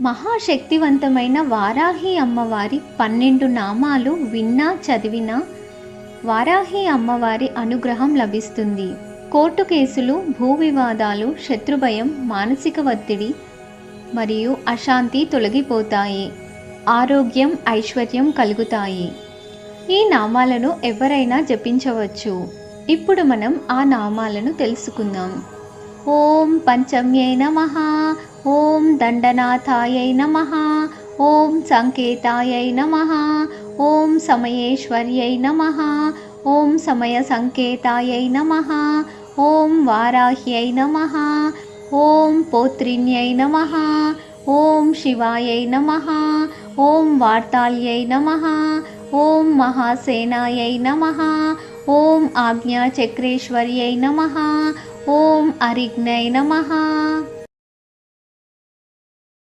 మహాశక్తివంతమైన వారాహి అమ్మవారి 12 నామాలు విన్నా చదివినా వారాహి అమ్మవారి అనుగ్రహం లభిస్తుంది. కోర్టు కేసులు, భూ వివాదాలు, శత్రుభయం, మానసిక ఒత్తిడి మరియు అశాంతి తొలగిపోతాయి. ఆరోగ్యం, ఐశ్వర్యం కలుగుతాయి. ఈ నామాలను ఎవరైనా జపించవచ్చు. ఇప్పుడు మనం ఆ నామాలను తెలుసుకుందాం. ఓం పంచమ్యై నమః, ఓం దండనాథాయై నమః, ఓం సంకేతాయై నమః, ఓం సమయేశ్వర్యై నమః, ఓం సమయ సంకేతాయై నమః, ఓం వారాహ్యై నమః, ఓం పౌత్రిణ్యై నమః, ఓం శివాయై నమః, ఓం వార్తాళ్యై నమః, ఓం మహాసేనాయై నమః, ఓం ఆజ్ఞాచక్రేశ్వర్యై నమః, ఓం అరిగ్నై నమః.